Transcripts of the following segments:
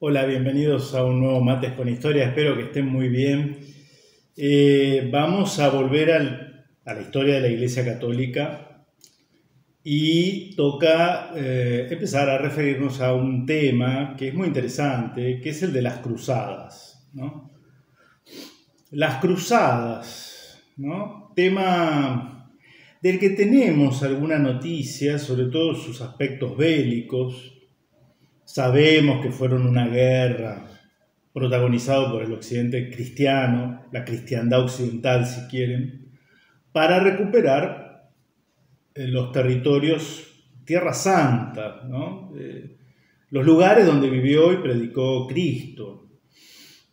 Hola, bienvenidos a un nuevo Mates con Historia, espero que estén muy bien. Vamos a volver a la historia de la Iglesia Católica y toca empezar a referirnos a un tema que es muy interesante, que es el de las cruzadas, ¿no? Las cruzadas, ¿no? Tema del que tenemos alguna noticia, sobre todo sus aspectos bélicos. Sabemos que fueron una guerra protagonizada por el occidente cristiano, la cristiandad occidental si quieren, para recuperar los territorios, Tierra Santa, ¿no? Los lugares donde vivió y predicó Cristo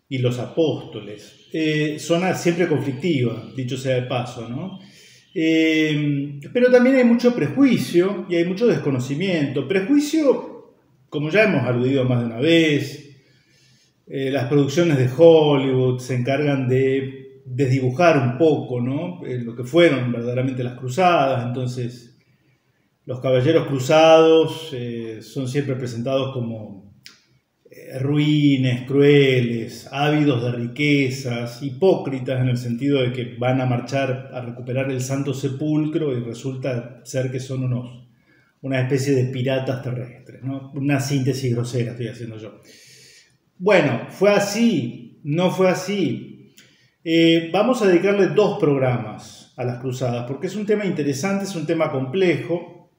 y los apóstoles. Zona siempre conflictiva, dicho sea de paso, ¿no? Pero también hay mucho prejuicio y hay mucho desconocimiento. Prejuicio, como ya hemos aludido más de una vez, las producciones de Hollywood se encargan de desdibujar un poco, ¿no? Lo que fueron verdaderamente las cruzadas. Entonces, los caballeros cruzados son siempre presentados como ruines, crueles, ávidos de riquezas, hipócritas en el sentido de que van a marchar a recuperar el Santo Sepulcro y resulta ser que son una especie de piratas terrestres, ¿no? Una síntesis grosera estoy haciendo yo. Bueno, ¿fue así? ¿No fue así? Vamos a dedicarle 2 programas a las cruzadas, porque es un tema interesante, es un tema complejo.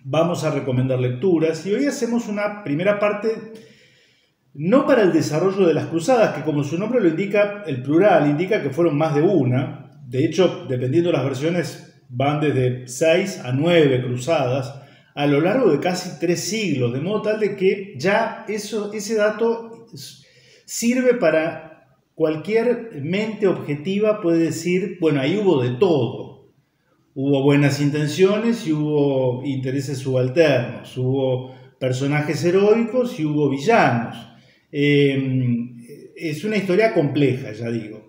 Vamos a recomendar lecturas y hoy hacemos una primera parte, no para el desarrollo de las cruzadas, que como su nombre lo indica, el plural indica que fueron más de una. De hecho, dependiendo de las versiones, van desde 6 a 9 cruzadas a lo largo de casi 3 siglos, de modo tal de que ya ese dato sirve para cualquier mente objetiva, puede decir, bueno, ahí hubo de todo. Hubo buenas intenciones y hubo intereses subalternos, hubo personajes heroicos y hubo villanos. Es una historia compleja, ya digo.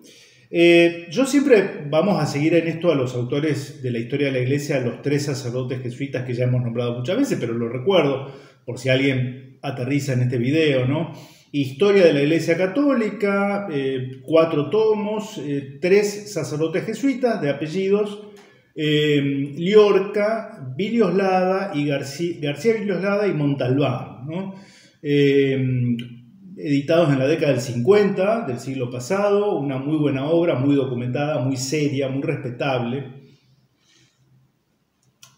Yo siempre vamos a seguir en esto a los autores de la historia de la Iglesia, a los 3 sacerdotes jesuitas que ya hemos nombrado muchas veces, pero lo recuerdo por si alguien aterriza en este video, ¿no? Historia de la Iglesia Católica, 4 tomos, 3 sacerdotes jesuitas de apellidos, Liorca, Villoslada y García Villoslada y Montalbán, ¿no? Editados en la década del 50 del siglo pasado, una muy buena obra, muy documentada, muy seria, muy respetable.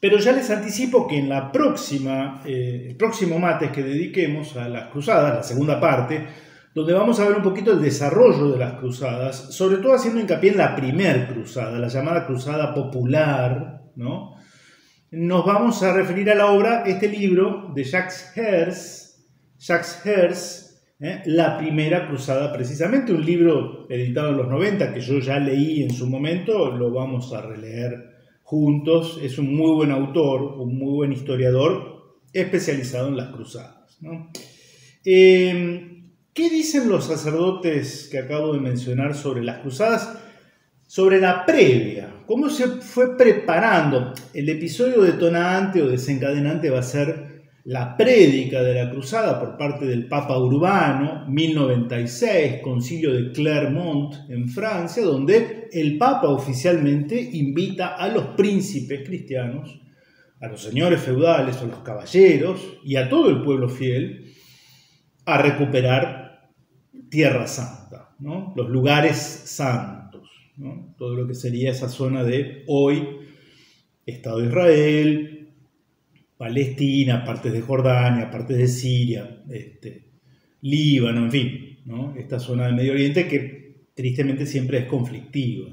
Pero ya les anticipo que en el próximo Mates que dediquemos a las cruzadas, la segunda parte, donde vamos a ver un poquito el desarrollo de las cruzadas, sobre todo haciendo hincapié en la primer cruzada, la llamada cruzada popular, ¿no? Nos vamos a referir a la obra, este libro de Jacques Herz, La primera cruzada, precisamente un libro editado en los 90 que yo ya leí en su momento, lo vamos a releer juntos. Es un muy buen autor, un muy buen historiador especializado en las cruzadas, ¿no? ¿Qué dicen los sacerdotes que acabo de mencionar sobre las cruzadas? Sobre la previa, cómo se fue preparando. El episodio detonante o desencadenante va a ser la prédica de la cruzada por parte del Papa Urbano, 1096, concilio de Clermont en Francia, donde el Papa oficialmente invita a los príncipes cristianos, a los señores feudales o los caballeros y a todo el pueblo fiel a recuperar Tierra Santa, ¿no? Los lugares santos, ¿no? Todo lo que sería esa zona de hoy Estado de Israel, Palestina, partes de Jordania, partes de Siria, Líbano, en fin, ¿no? Esta zona del Medio Oriente que tristemente siempre es conflictiva.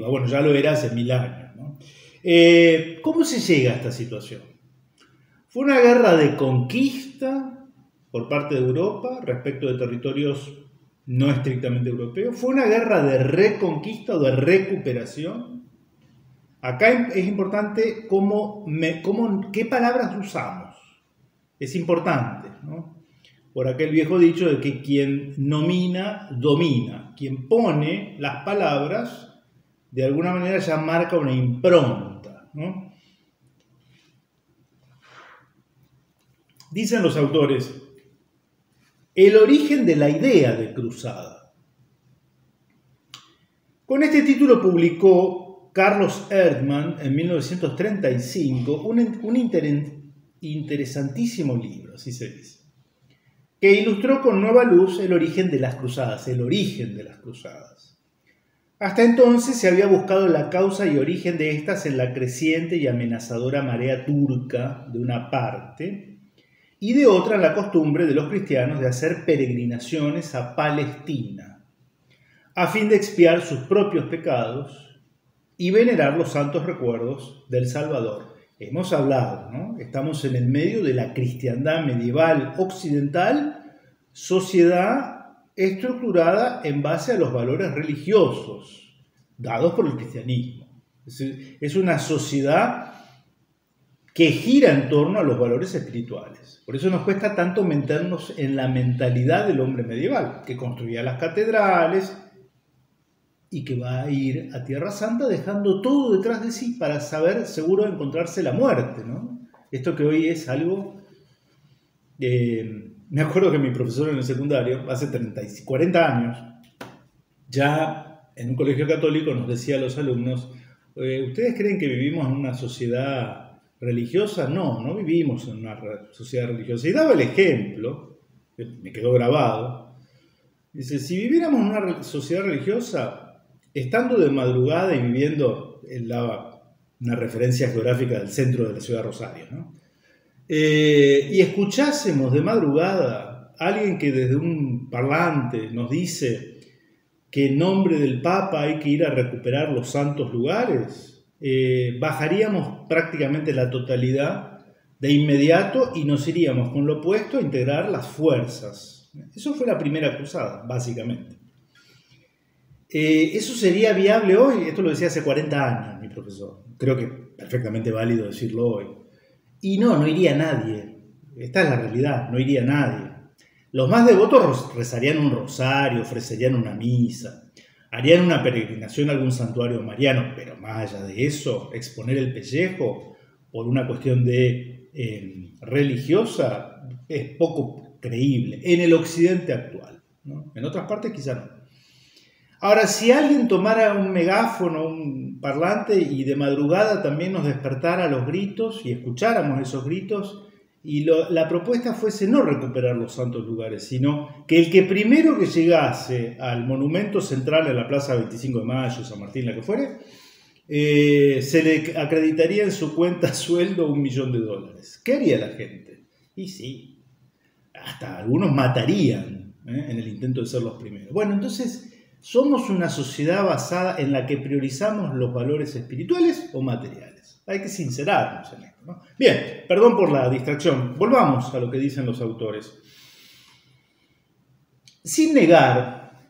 Bueno, ya lo era hace 1000 años, ¿no? ¿Cómo se llega a esta situación? Fue una guerra de conquista por parte de Europa respecto de territorios no estrictamente europeos. Fue una guerra de reconquista o de recuperación. Acá es importante qué palabras usamos. Es importante, ¿no? Por aquel viejo dicho de que quien nomina, domina. Quien pone las palabras, de alguna manera ya marca una impronta, ¿no? Dicen los autores El origen de la idea de cruzada. Con este título publicó Carlos Erdmann en 1935 un interesantísimo libro, así se dice, que ilustró con nueva luz el origen de las cruzadas, Hasta entonces se había buscado la causa y origen de estas en la creciente y amenazadora marea turca de una parte, y de otra la costumbre de los cristianos de hacer peregrinaciones a Palestina, a fin de expiar sus propios pecados y venerar los santos recuerdos del Salvador. Hemos hablado, ¿no? Estamos en el medio de la cristiandad medieval occidental, sociedad estructurada en base a los valores religiosos dados por el cristianismo. Es una sociedad que gira en torno a los valores espirituales. Por eso nos cuesta tanto meternos en la mentalidad del hombre medieval, que construía las catedrales y que va a ir a Tierra Santa dejando todo detrás de sí para saber seguro encontrarse la muerte, ¿no? Esto que hoy es algo... me acuerdo que mi profesor en el secundario, hace 40 años, ya en un colegio católico nos decía a los alumnos, ¿ustedes creen que vivimos en una sociedad religiosa? No vivimos en una sociedad religiosa. Y daba el ejemplo, que me quedó grabado. Dice, si viviéramos en una sociedad religiosa, estando de madrugada y viviendo, él daba una referencia geográfica del centro de la ciudad de Rosario, ¿no? Y escuchásemos de madrugada a alguien que desde un parlante nos dice que en nombre del Papa hay que ir a recuperar los santos lugares, bajaríamos prácticamente la totalidad de inmediato y nos iríamos con lo opuesto a integrar las fuerzas. Eso fue la primera cruzada, básicamente. ¿Eso sería viable hoy? Esto lo decía hace 40 años mi profesor. Creo que perfectamente válido decirlo hoy. Y no iría nadie. Esta es la realidad, no iría nadie. Los más devotos rezarían un rosario, ofrecerían una misa, harían una peregrinación a algún santuario mariano, pero más allá de eso, exponer el pellejo por una cuestión religiosa es poco creíble en el occidente actual, ¿no? En otras partes quizá no. Ahora, si alguien tomara un megáfono, un parlante y de madrugada también nos despertara a los gritos y escucháramos esos gritos y la propuesta fuese no recuperar los santos lugares, sino que el que primero que llegase al monumento central en la Plaza 25 de Mayo, San Martín, la que fuere, se le acreditaría en su cuenta sueldo $1.000.000. ¿Qué haría la gente? Y sí, hasta algunos matarían en el intento de ser los primeros. Bueno, entonces... ¿somos una sociedad basada en la que priorizamos los valores espirituales o materiales? Hay que sincerarnos en esto, ¿no? Bien, perdón por la distracción. Volvamos a lo que dicen los autores. Sin negar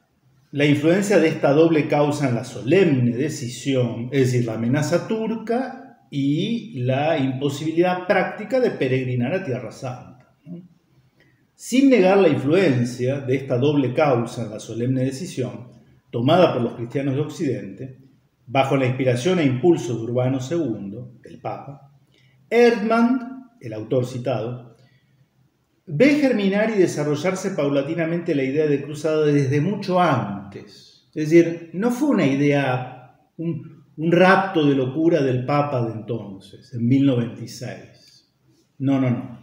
la influencia de esta doble causa en la solemne decisión, es decir, la amenaza turca y la imposibilidad práctica de peregrinar a Tierra Santa, ¿no? Sin negar la influencia de esta doble causa en la solemne decisión, tomada por los cristianos de Occidente, bajo la inspiración e impulso de Urbano II, el Papa, Erdmann, el autor citado, ve germinar y desarrollarse paulatinamente la idea de cruzada desde mucho antes. Es decir, no fue una idea, un rapto de locura del Papa de entonces, en 1096. No.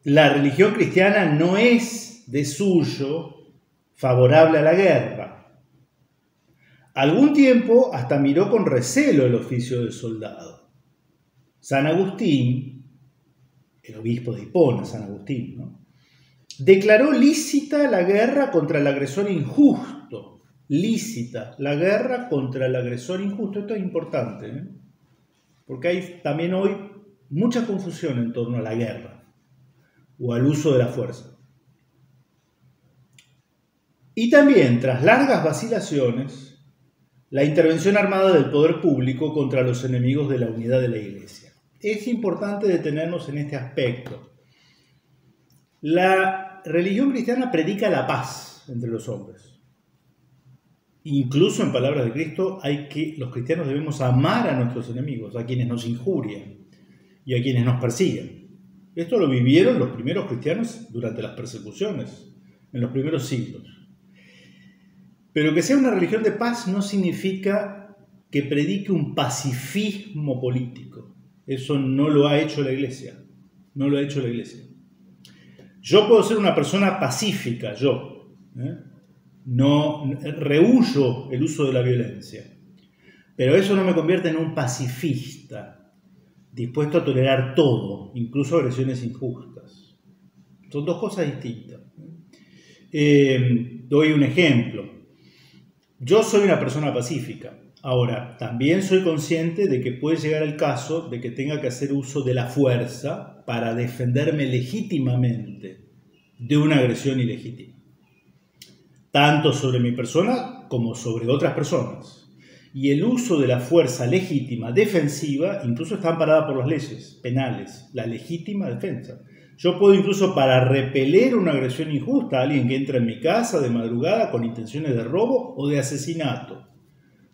La religión cristiana no es de suyo favorable a la guerra. Algún tiempo hasta miró con recelo el oficio de soldado. San Agustín, el obispo de Hipona, San Agustín, ¿no?, declaró lícita la guerra contra el agresor injusto. Lícita la guerra contra el agresor injusto. Esto es importante, ¿eh? Porque hay también hoy mucha confusión en torno a la guerra o al uso de la fuerza. Y también, tras largas vacilaciones, la intervención armada del poder público contra los enemigos de la unidad de la Iglesia. Es importante detenernos en este aspecto. La religión cristiana predica la paz entre los hombres. Incluso en palabras de Cristo, los cristianos debemos amar a nuestros enemigos, a quienes nos injurian y a quienes nos persiguen. Esto lo vivieron los primeros cristianos durante las persecuciones, en los primeros siglos. Pero que sea una religión de paz no significa que predique un pacifismo político. Eso no lo ha hecho la Iglesia. No lo ha hecho la Iglesia. Yo puedo ser una persona pacífica, no rehúyo el uso de la violencia, pero eso no me convierte en un pacifista, dispuesto a tolerar todo, incluso agresiones injustas. Son dos cosas distintas. Doy un ejemplo. Yo soy una persona pacífica. Ahora, también soy consciente de que puede llegar el caso de que tenga que hacer uso de la fuerza para defenderme legítimamente de una agresión ilegítima, tanto sobre mi persona como sobre otras personas. Y el uso de la fuerza legítima defensiva incluso está amparada por las leyes penales, la legítima defensa. Yo puedo incluso, para repeler una agresión injusta a alguien que entra en mi casa de madrugada con intenciones de robo o de asesinato,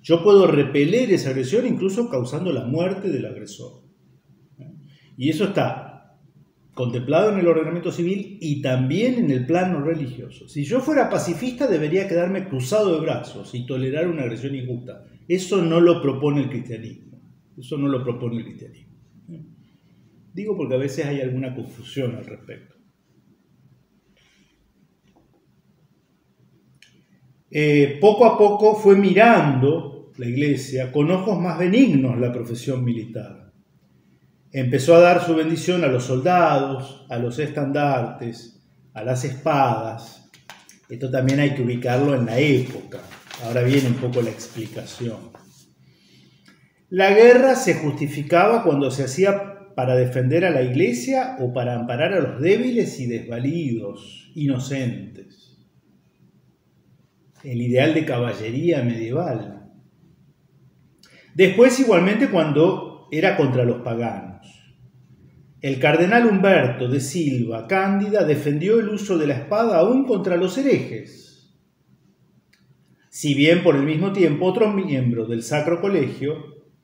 yo puedo repeler esa agresión incluso causando la muerte del agresor. Y eso está contemplado en el ordenamiento civil y también en el plano religioso. Si yo fuera pacifista, debería quedarme cruzado de brazos y tolerar una agresión injusta. Eso no lo propone el cristianismo. Eso no lo propone el cristianismo. Digo porque a veces hay alguna confusión al respecto. Poco a poco fue mirando la Iglesia con ojos más benignos la profesión militar. Empezó a dar su bendición a los soldados, a los estandartes, a las espadas. Esto también hay que ubicarlo en la época. Ahora viene un poco la explicación. La guerra se justificaba cuando se hacía para defender a la Iglesia o para amparar a los débiles y desvalidos, inocentes. El ideal de caballería medieval. Después, igualmente, cuando era contra los paganos. El cardenal Humberto de Silva Cándida defendió el uso de la espada aún contra los herejes. Si bien por el mismo tiempo otro miembro del Sacro Colegio,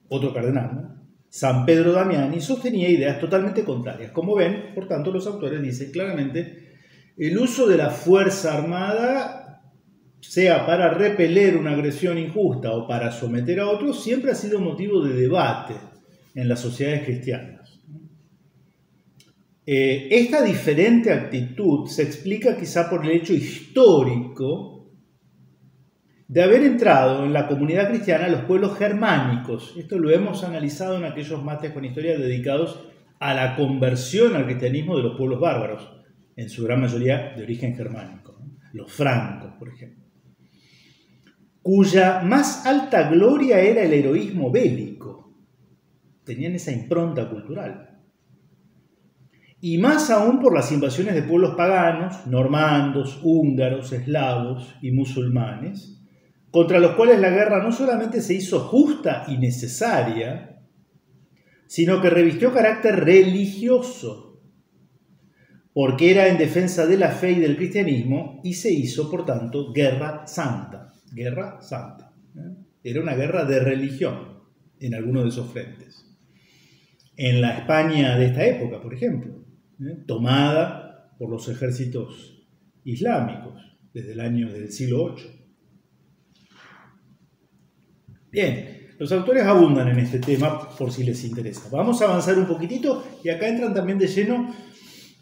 otro cardenal, San Pedro Damiani, sostenía ideas totalmente contrarias. Como ven, por tanto, los autores dicen claramente, el uso de la fuerza armada, sea para repeler una agresión injusta o para someter a otros, siempre ha sido motivo de debate en las sociedades cristianas. Esta diferente actitud se explica quizá por el hecho histórico de haber entrado en la comunidad cristiana los pueblos germánicos. Esto lo hemos analizado en aquellos mates con historia dedicados a la conversión al cristianismo de los pueblos bárbaros, en su gran mayoría de origen germánico, los francos, por ejemplo, cuya más alta gloria era el heroísmo bélico. Tenían esa impronta cultural. Y más aún por las invasiones de pueblos paganos, normandos, húngaros, eslavos y musulmanes, contra los cuales la guerra no solamente se hizo justa y necesaria, sino que revistió carácter religioso, porque era en defensa de la fe y del cristianismo y se hizo, por tanto, guerra santa. Guerra santa. Era una guerra de religión en alguno de esos frentes. En la España de esta época, por ejemplo, tomada por los ejércitos islámicos desde el siglo VIII. Bien, los autores abundan en este tema por si les interesa. Vamos a avanzar un poquitito y acá entran también de lleno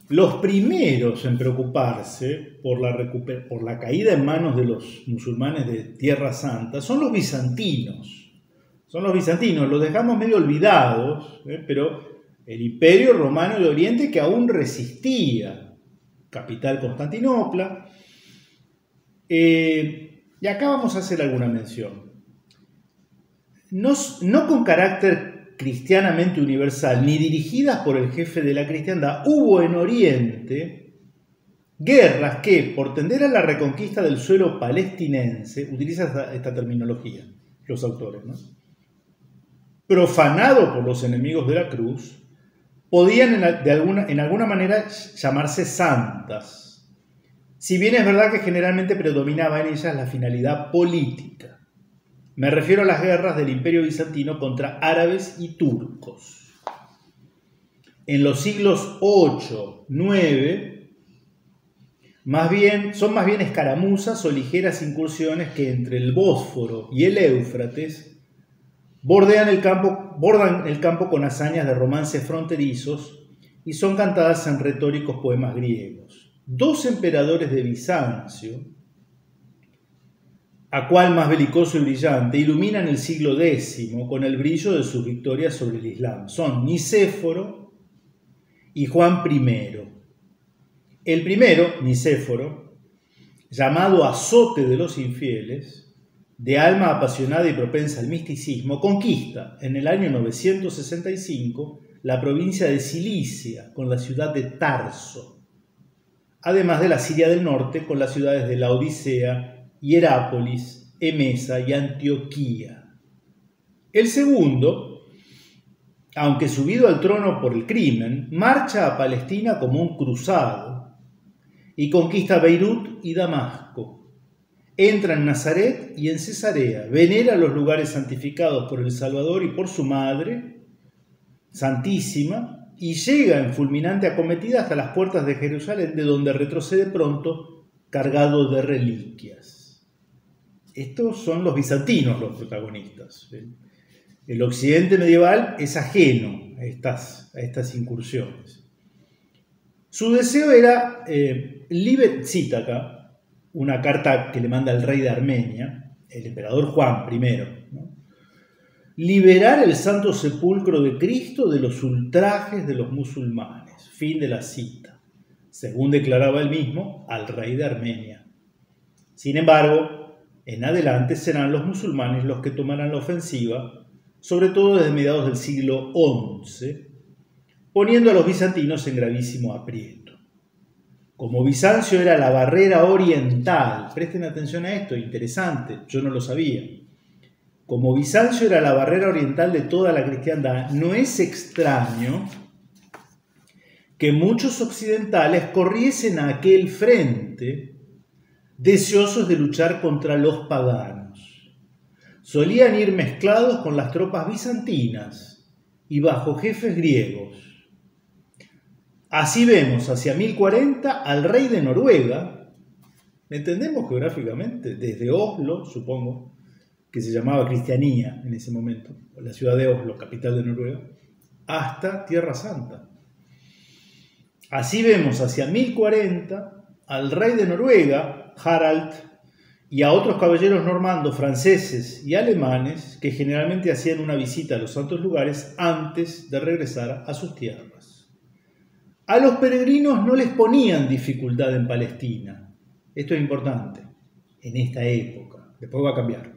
los primeros en preocuparse por la caída en manos de los musulmanes de Tierra Santa. Son los bizantinos. Los dejamos medio olvidados, pero el Imperio Romano de Oriente que aún resistía, capital Constantinopla. Y acá vamos a hacer alguna mención. No con carácter cristianamente universal, ni dirigidas por el jefe de la cristiandad, hubo en Oriente guerras que, por tender a la reconquista del suelo palestinense, utiliza esta terminología, los autores, ¿no?, profanado por los enemigos de la cruz, podían en alguna manera llamarse santas, si bien es verdad que generalmente predominaba en ellas la finalidad política. Me refiero a las guerras del Imperio Bizantino contra árabes y turcos. en los siglos 8, 9, son más bien escaramuzas o ligeras incursiones que entre el Bósforo y el Éufrates bordan el campo con hazañas de romances fronterizos y son cantadas en retóricos poemas griegos. Dos emperadores de Bizancio, a cual más belicoso y brillante, iluminan el siglo X con el brillo de sus victorias sobre el Islam. Son Nicéforo y Juan I. El primero, Nicéforo, llamado azote de los infieles, de alma apasionada y propensa al misticismo, conquista en el año 965 la provincia de Cilicia con la ciudad de Tarso, además de la Siria del norte con las ciudades de Laodicea, Hierápolis, Emesa y Antioquía. El segundo, aunque subido al trono por el crimen, marcha a Palestina como un cruzado y conquista Beirut y Damasco. Entra en Nazaret y en Cesarea, venera los lugares santificados por el Salvador y por su Madre Santísima y llega en fulminante acometida hasta las puertas de Jerusalén, de donde retrocede pronto cargado de reliquias. Estos son los bizantinos los protagonistas. El occidente medieval es ajeno a estas incursiones. Su deseo era, cita acá una carta que le manda el rey de Armenia, el emperador Juan I, ¿no? Liberar el santo sepulcro de Cristo de los ultrajes de los musulmanes. Fin de la cita, según declaraba él mismo al rey de Armenia. Sin embargo, en adelante serán los musulmanes los que tomarán la ofensiva, sobre todo desde mediados del siglo XI, poniendo a los bizantinos en gravísimo aprieto. Como Bizancio era la barrera oriental, presten atención a esto, interesante, yo no lo sabía. Como Bizancio era la barrera oriental de toda la cristiandad, no es extraño que muchos occidentales corriesen a aquel frente deseosos de luchar contra los paganos. Solían ir mezclados con las tropas bizantinas y bajo jefes griegos. Así vemos hacia 1040 al rey de Noruega, entendemos geográficamente, desde Oslo, supongo, que se llamaba Cristianía en ese momento, la ciudad de Oslo, capital de Noruega, hasta Tierra Santa. Así vemos hacia 1040 al rey de Noruega, Harald, y a otros caballeros normandos, franceses y alemanes que generalmente hacían una visita a los santos lugares antes de regresar a sus tierras. A los peregrinos no les ponían dificultad en Palestina. Esto es importante, en esta época, después va a cambiar.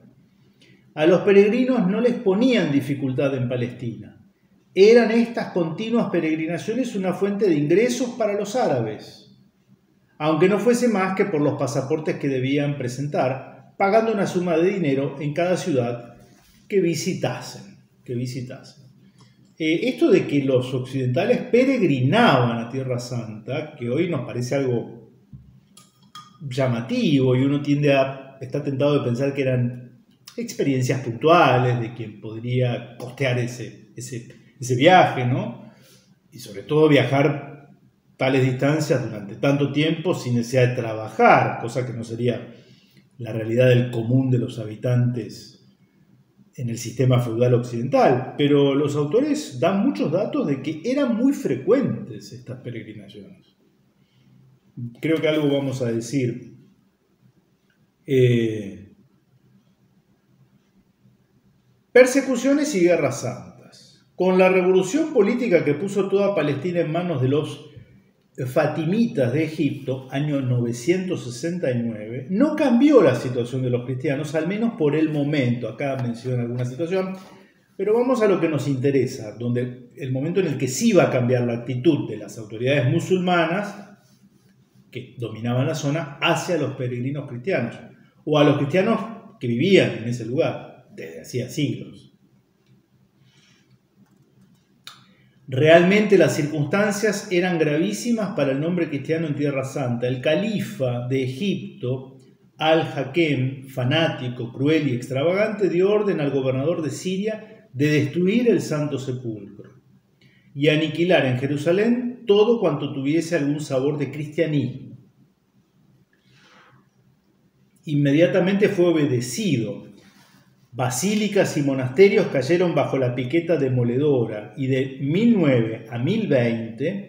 A los peregrinos no les ponían dificultad en Palestina. Eran estas continuas peregrinaciones una fuente de ingresos para los árabes, aunque no fuese más que por los pasaportes que debían presentar, pagando una suma de dinero en cada ciudad que visitasen. Esto de que los occidentales peregrinaban a Tierra Santa, que hoy nos parece algo llamativo y uno está tentado de pensar que eran experiencias puntuales de quien podría costear ese viaje, ¿no? Y sobre todo viajar tales distancias durante tanto tiempo sin necesidad de trabajar, cosa que no sería la realidad del común de los habitantes en el sistema feudal occidental. Pero los autores dan muchos datos de que eran muy frecuentes estas peregrinaciones. Creo que algo vamos a decir. Persecuciones y guerras santas. Con la revolución política que puso toda Palestina en manos de los fatimitas de Egipto, año 969, no cambió la situación de los cristianos, al menos por el momento. Acá menciono alguna situación, pero vamos a lo que nos interesa, donde el momento en el que sí va a cambiar la actitud de las autoridades musulmanas que dominaban la zona hacia los peregrinos cristianos, o a los cristianos que vivían en ese lugar desde hacía siglos. Realmente las circunstancias eran gravísimas para el nombre cristiano en Tierra Santa. El califa de Egipto, Al-Hakem, fanático, cruel y extravagante, dio orden al gobernador de Siria de destruir el Santo Sepulcro. y aniquilar en Jerusalén todo cuanto tuviese algún sabor de cristianismo. Inmediatamente fue obedecido. Basílicas y monasterios cayeron bajo la piqueta demoledora y de 1009 a 1020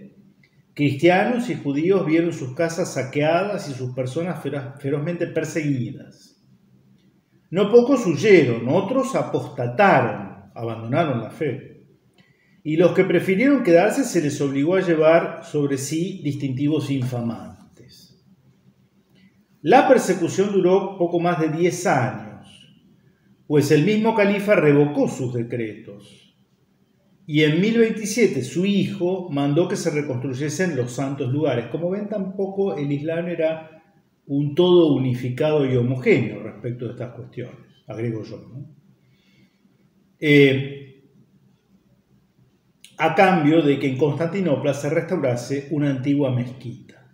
cristianos y judíos vieron sus casas saqueadas y sus personas ferozmente perseguidas. No pocos huyeron, otros apostataron, abandonaron la fe. Y los que prefirieron quedarse se les obligó a llevar sobre sí distintivos infamantes. La persecución duró poco más de 10 años, pues el mismo califa revocó sus decretos. Y en 1027 su hijo mandó que se reconstruyesen los santos lugares. Como ven, tampoco el Islam era un todo unificado y homogéneo respecto de estas cuestiones, agrego yo, ¿no? A cambio de que en Constantinopla se restaurase una antigua mezquita.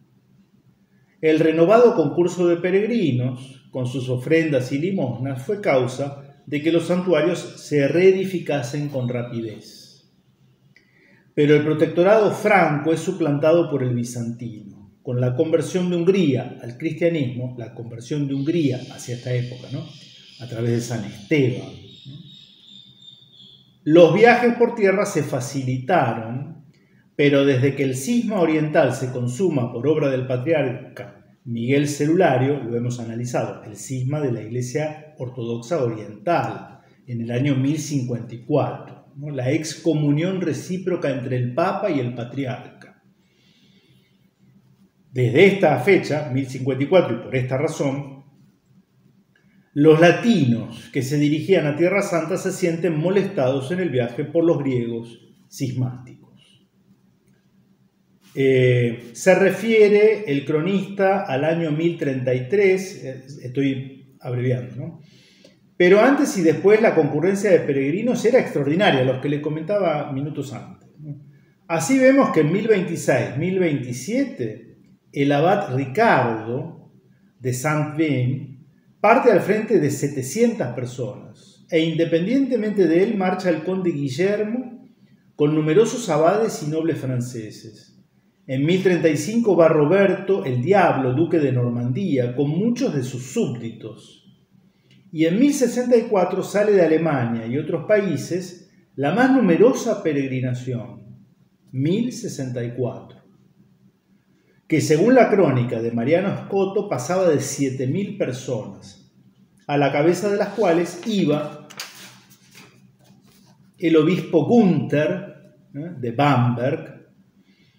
El renovado concurso de peregrinos, con sus ofrendas y limosnas, fue causa de que los santuarios se reedificasen con rapidez. Pero el protectorado franco es suplantado por el bizantino. Con la conversión de Hungría al cristianismo, la conversión de Hungría hacia esta época, ¿no?, a través de San Esteban, ¿no?, los viajes por tierra se facilitaron, pero desde que el cisma oriental se consuma por obra del patriarca Miguel Celulario, lo hemos analizado, el cisma de la Iglesia Ortodoxa Oriental, en el año 1054, ¿no?, la excomunión recíproca entre el Papa y el Patriarca. Desde esta fecha, 1054, y por esta razón, los latinos que se dirigían a Tierra Santa se sienten molestados en el viaje por los griegos cismáticos. Se refiere el cronista al año 1033, estoy abreviando, ¿no?, pero antes y después la concurrencia de peregrinos era extraordinaria, los que le comentaba minutos antes, ¿no? Así vemos que en 1026-1027 el abad Ricardo de Saint-Vin parte al frente de 700 personas e independientemente de él marcha el conde Guillermo con numerosos abades y nobles franceses. En 1035 va Roberto el Diablo, duque de Normandía, con muchos de sus súbditos. Y en 1064 sale de Alemania y otros países la más numerosa peregrinación, 1064, que según la crónica de Mariano Escoto pasaba de 7.000 personas, a la cabeza de las cuales iba el obispo Gunther de Bamberg,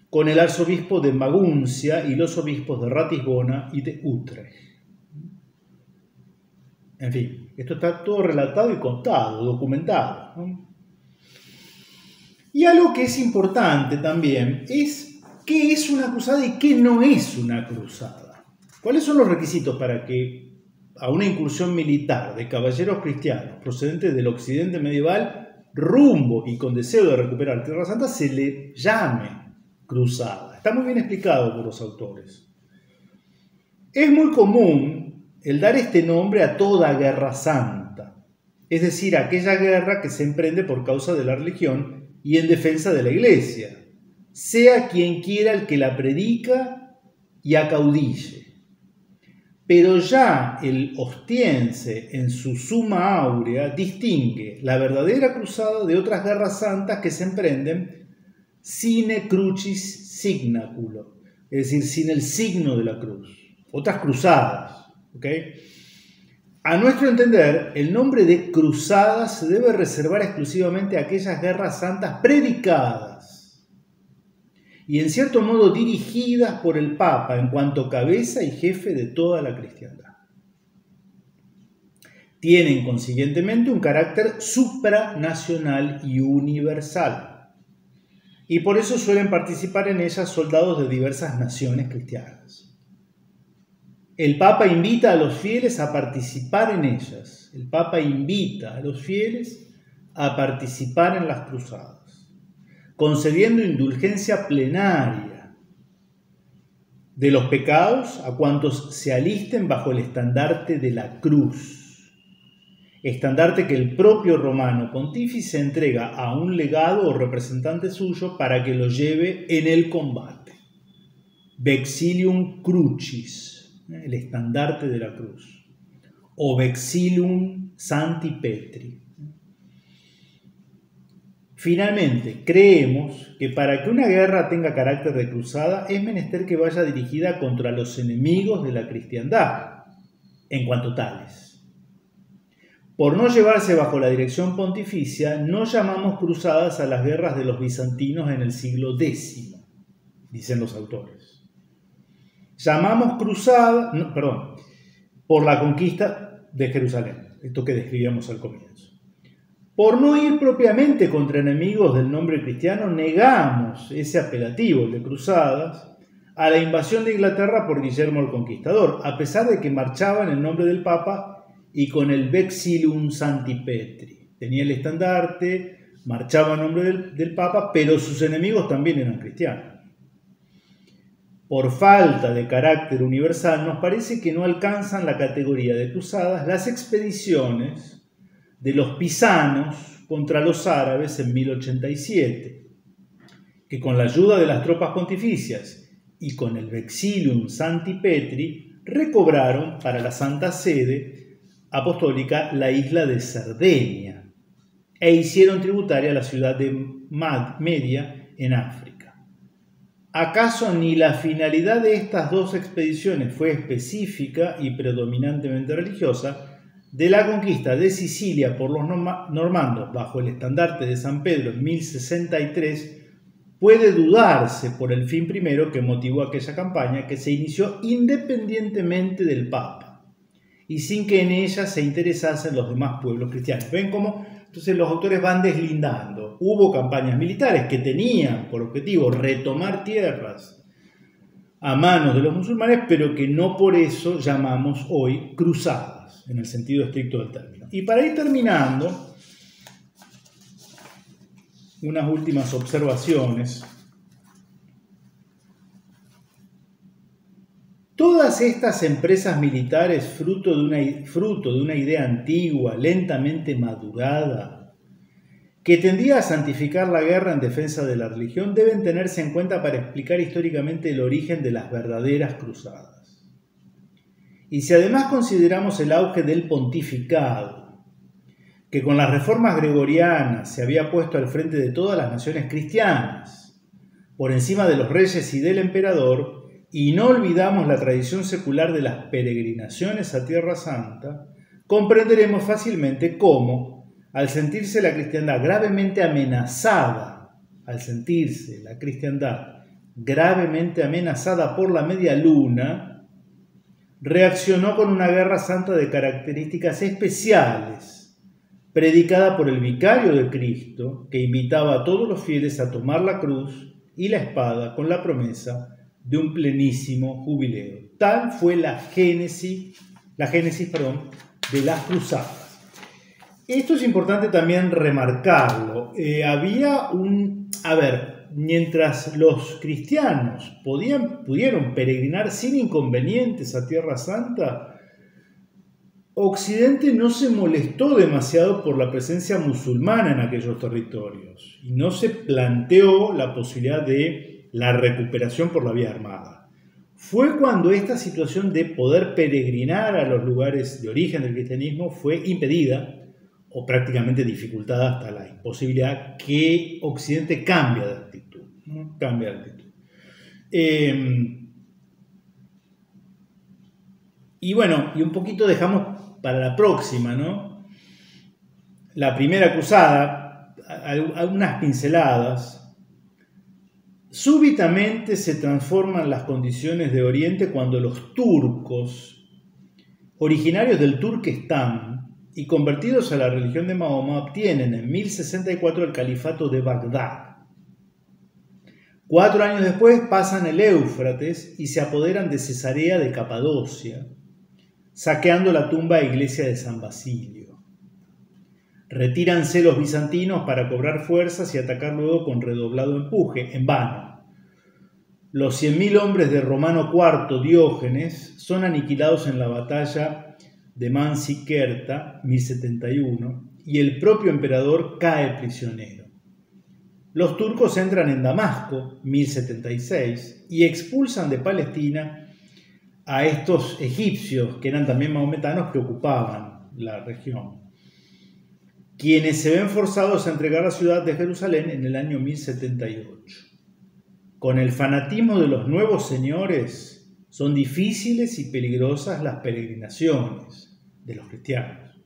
con el arzobispo de Maguncia y los obispos de Ratisbona y de Utrecht. En fin, esto está todo relatado y contado, documentado, ¿no? Y algo que es importante también es qué es una cruzada y qué no es una cruzada. ¿Cuáles son los requisitos para que a una incursión militar de caballeros cristianos procedentes del occidente medieval, rumbo y con deseo de recuperar Tierra Santa, se le llame cruzada? Está muy bien explicado por los autores. Es muy común el dar este nombre a toda guerra santa, es decir, a aquella guerra que se emprende por causa de la religión y en defensa de la Iglesia, sea quien quiera el que la predica y acaudille. Pero ya el ostiense, en su suma áurea, distingue la verdadera cruzada de otras guerras santas que se emprenden sine crucis signaculo, es decir, sin el signo de la cruz, otras cruzadas, ¿ok? A nuestro entender, el nombre de cruzada se debe reservar exclusivamente a aquellas guerras santas predicadas y en cierto modo dirigidas por el Papa en cuanto cabeza y jefe de toda la cristiandad. Tienen consiguientemente un carácter supranacional y universal, y por eso suelen participar en ellas soldados de diversas naciones cristianas. El Papa invita a los fieles a participar en ellas. El Papa invita a los fieles a participar en las cruzadas, concediendo indulgencia plenaria de los pecados a cuantos se alisten bajo el estandarte de la cruz estandarte que el propio romano pontífice entrega a un legado o representante suyo para que lo lleve en el combate. Vexillum Crucis, el estandarte de la cruz, o Vexillum Sancti Petri. Finalmente, creemos que para que una guerra tenga carácter de cruzada es menester que vaya dirigida contra los enemigos de la cristiandad, en cuanto tales. Por no llevarse bajo la dirección pontificia, no llamamos cruzadas a las guerras de los bizantinos en el siglo X, dicen los autores. Llamamos cruzada, por la conquista de Jerusalén, esto que describíamos al comienzo. Por no ir propiamente contra enemigos del nombre cristiano, negamos ese apelativo, el de cruzadas, a la invasión de Inglaterra por Guillermo el Conquistador, a pesar de que marchaba en el nombre del Papa y con el Vexillum Sancti Petri. Tenía el estandarte, marchaba en nombre del Papa, pero sus enemigos también eran cristianos. Por falta de carácter universal, nos parece que no alcanzan la categoría de cruzadas las expediciones de los pisanos contra los árabes en 1087, que con la ayuda de las tropas pontificias y con el Vexillum Sancti Petri recobraron para la Santa Sede Apostólica la isla de Cerdeña e hicieron tributaria la ciudad de Media en África. ¿Acaso ni la finalidad de estas dos expediciones fue específica y predominantemente religiosa? De la conquista de Sicilia por los normandos bajo el estandarte de San Pedro en 1063 puede dudarse por el fin primero que motivó aquella campaña, que se inició independientemente del Papa y sin que en ella se interesasen los demás pueblos cristianos. ¿Ven cómo entonces los autores van deslindando? Hubo campañas militares que tenían por objetivo retomar tierras a manos de los musulmanes, pero que no por eso llamamos hoy cruzadas, en el sentido estricto del término. Y para ir terminando, unas últimas observaciones. Todas estas empresas militares, fruto de una idea antigua, lentamente madurada, que tendía a santificar la guerra en defensa de la religión, deben tenerse en cuenta para explicar históricamente el origen de las verdaderas cruzadas. Y si además consideramos el auge del pontificado, que con las reformas gregorianas se había puesto al frente de todas las naciones cristianas, por encima de los reyes y del emperador, y no olvidamos la tradición secular de las peregrinaciones a Tierra Santa, comprenderemos fácilmente cómo, al sentirse la cristiandad gravemente amenazada por la media luna, reaccionó con una guerra santa de características especiales, predicada por el vicario de Cristo, que invitaba a todos los fieles a tomar la cruz y la espada con la promesa de un plenísimo jubileo. Tal fue la génesis de las cruzadas. Esto es importante también remarcarlo. Mientras los cristianos pudieron peregrinar sin inconvenientes a Tierra Santa, Occidente no se molestó demasiado por la presencia musulmana en aquellos territorios y no se planteó la posibilidad de la recuperación por la vía armada. Fue cuando esta situación de poder peregrinar a los lugares de origen del cristianismo fue impedida o prácticamente dificultada hasta la imposibilidad que Occidente cambia de actitud. ¿No? Cambia de actitud. Y un poquito dejamos para la próxima, ¿no? La primera cruzada, algunas pinceladas. Súbitamente se transforman las condiciones de Oriente cuando los turcos, originarios del Turquestán, y convertidos a la religión de Mahoma, obtienen en 1064 el califato de Bagdad. 4 años después pasan el Éufrates y se apoderan de Cesarea de Capadocia, saqueando la tumba e iglesia de San Basilio. Retíranse los bizantinos para cobrar fuerzas y atacar luego con redoblado empuje, en vano. Los 100.000 hombres de Romano IV Diógenes son aniquilados en la batalla de Mansikerta, 1071, y el propio emperador cae prisionero. Los turcos entran en Damasco, 1076, y expulsan de Palestina a estos egipcios, que eran también maometanos, que ocupaban la región, quienes se ven forzados a entregar la ciudad de Jerusalén en el año 1078. Con el fanatismo de los nuevos señores, son difíciles y peligrosas las peregrinaciones de los cristianos.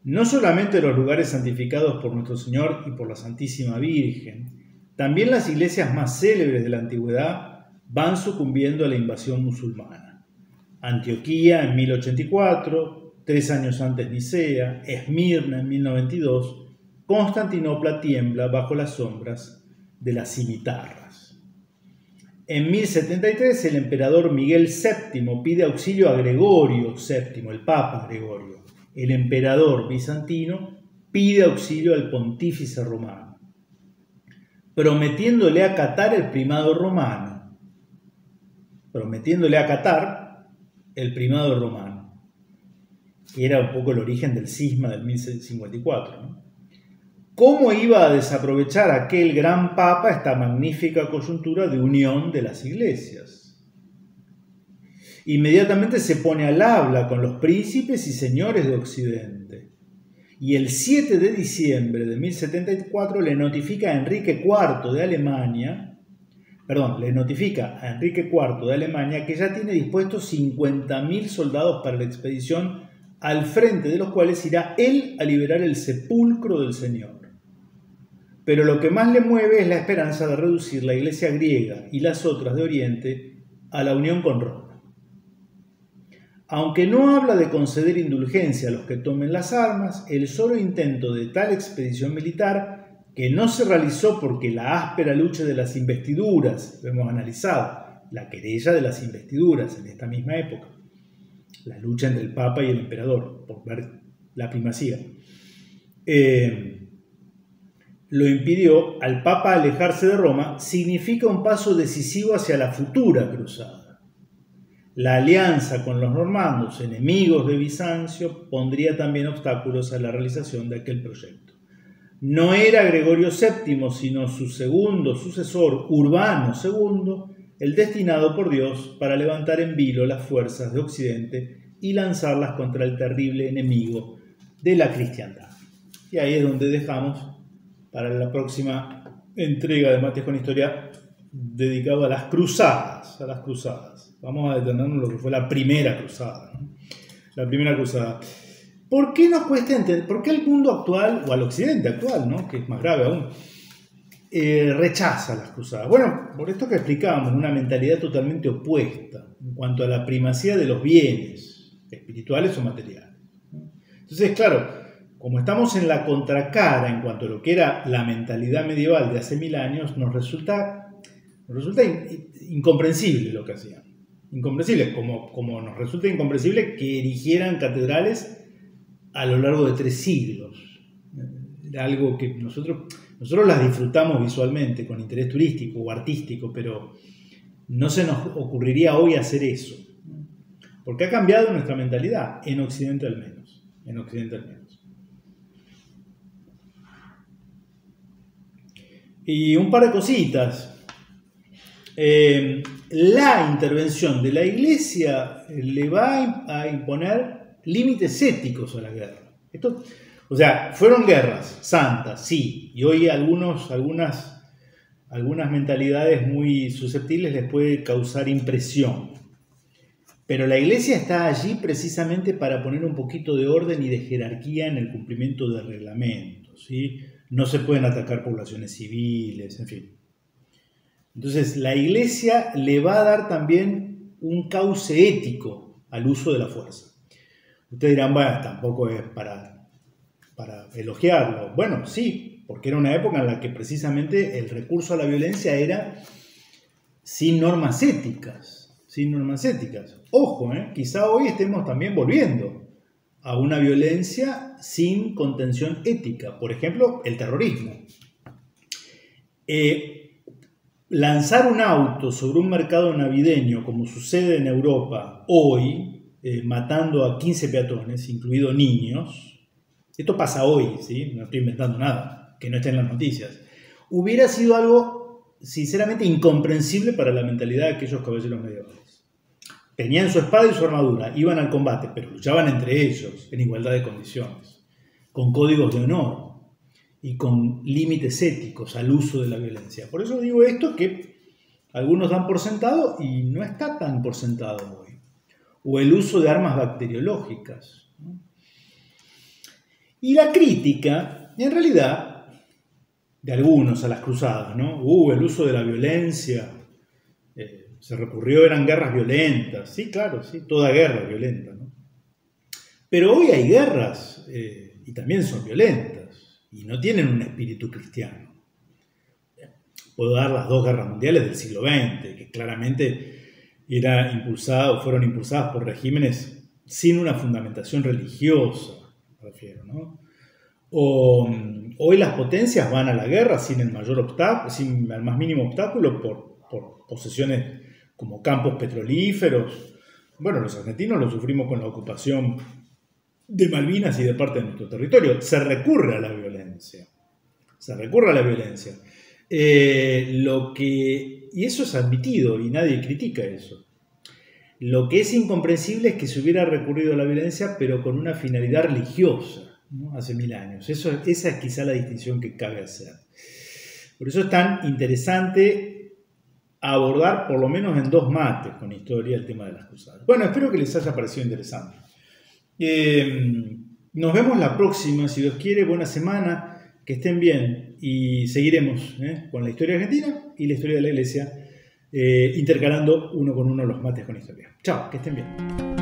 No solamente los lugares santificados por nuestro Señor y por la Santísima Virgen, también las iglesias más célebres de la antigüedad van sucumbiendo a la invasión musulmana. Antioquía en 1084, 3 años antes Nicea, Esmirna en 1092, Constantinopla tiembla bajo las sombras de las cimitarras. En 1073 el emperador Miguel VII pide auxilio a Gregorio VII, el Papa Gregorio. El emperador bizantino pide auxilio al pontífice romano, prometiéndole acatar el primado romano. Que era un poco el origen del cisma del 1054, ¿no? ¿Cómo iba a desaprovechar aquel gran papa esta magnífica coyuntura de unión de las iglesias? Inmediatamente se pone al habla con los príncipes y señores de Occidente. Y el 7 de diciembre de 1074 le notifica a Enrique IV de Alemania, que ya tiene dispuestos 50.000 soldados para la expedición, al frente de los cuales irá él a liberar el sepulcro del Señor. Pero lo que más le mueve es la esperanza de reducir la iglesia griega y las otras de Oriente a la unión con Roma. Aunque no habla de conceder indulgencia a los que tomen las armas, el solo intento de tal expedición militar, que no se realizó porque la áspera lucha de las investiduras, lo hemos analizado, la querella de las investiduras en esta misma época, la lucha entre el Papa y el emperador por ver la primacía, lo impidió al Papa alejarse de Roma, significa un paso decisivo hacia la futura cruzada. La alianza con los normandos, enemigos de Bizancio, pondría también obstáculos a la realización de aquel proyecto. No era Gregorio VII, sino su segundo sucesor, Urbano II, el destinado por Dios para levantar en vilo las fuerzas de Occidente y lanzarlas contra el terrible enemigo de la cristiandad. Y ahí es donde dejamos para la próxima entrega de Mates con Historia, dedicado a las cruzadas. Vamos a detenernos en lo que fue la primera cruzada, ¿no? La primera cruzada. ¿Por qué nos cuesta entender? ¿Por qué el mundo actual, o al occidente actual, ¿no?, que es más grave aún, rechaza las cruzadas? Bueno, por esto que explicábamos, una mentalidad totalmente opuesta en cuanto a la primacía de los bienes espirituales o materiales. Entonces, claro, como estamos en la contracara en cuanto a lo que era la mentalidad medieval de hace 1000 años, nos resulta incomprensible lo que hacían. Incomprensible, como nos resulta incomprensible que erigieran catedrales a lo largo de 3 siglos. Era algo que nosotros las disfrutamos visualmente, con interés turístico o artístico, pero no se nos ocurriría hoy hacer eso, porque ha cambiado nuestra mentalidad, en Occidente al menos. Y un par de cositas. La intervención de la Iglesia le va a imponer límites éticos a la guerra. Fueron guerras santas, sí, y hoy algunas mentalidades muy susceptibles les puede causar impresión. Pero la Iglesia está allí precisamente para poner un poquito de orden y de jerarquía en el cumplimiento de reglamentos, ¿sí? No se pueden atacar poblaciones civiles, en fin. Entonces, la Iglesia le va a dar también un cauce ético al uso de la fuerza. Ustedes dirán, bueno, tampoco es para elogiarlo. Bueno, sí, porque era una época en la que precisamente el recurso a la violencia era sin normas éticas. Ojo, quizá hoy estemos también volviendo a una violencia sin contención ética. Por ejemplo, el terrorismo. Lanzar un auto sobre un mercado navideño, como sucede en Europa hoy, matando a 15 peatones, incluidos niños. Esto pasa hoy, ¿sí? No estoy inventando nada, que no esté en las noticias. Hubiera sido algo, sinceramente, incomprensible para la mentalidad de aquellos caballeros medievales. Tenían su espada y su armadura, iban al combate, pero luchaban entre ellos en igualdad de condiciones, con códigos de honor y con límites éticos al uso de la violencia. Por eso digo esto que algunos dan por sentado y no está tan por sentado hoy. O el uso de armas bacteriológicas, ¿no? Y la crítica, en realidad, de algunos a las cruzadas, ¿no? El uso de la violencia, se recurrió, eran guerras violentas. Sí, claro, sí, toda guerra es violenta, ¿no? Pero hoy hay guerras y también son violentas y no tienen un espíritu cristiano. Puedo dar las 2 guerras mundiales del siglo XX, que claramente fueron impulsadas por regímenes sin una fundamentación religiosa, me refiero, ¿no? Hoy las potencias van a la guerra sin el más mínimo obstáculo por posesiones como campos petrolíferos. Bueno, los argentinos lo sufrimos con la ocupación de Malvinas y de parte de nuestro territorio. Se recurre a la violencia. Y eso es admitido y nadie critica eso. Lo que es incomprensible es que se hubiera recurrido a la violencia, pero con una finalidad religiosa, ¿no? Hace 1000 años. Esa es quizá la distinción que cabe hacer. Por eso es tan interesante abordar, por lo menos en 2 mates con historia, el tema de las cruzadas. Bueno, espero que les haya parecido interesante. Nos vemos la próxima, si Dios quiere. Buena semana. Que estén bien y seguiremos con la historia argentina y la historia de la Iglesia, intercalando uno con uno los mates con historia. Chao, que estén bien.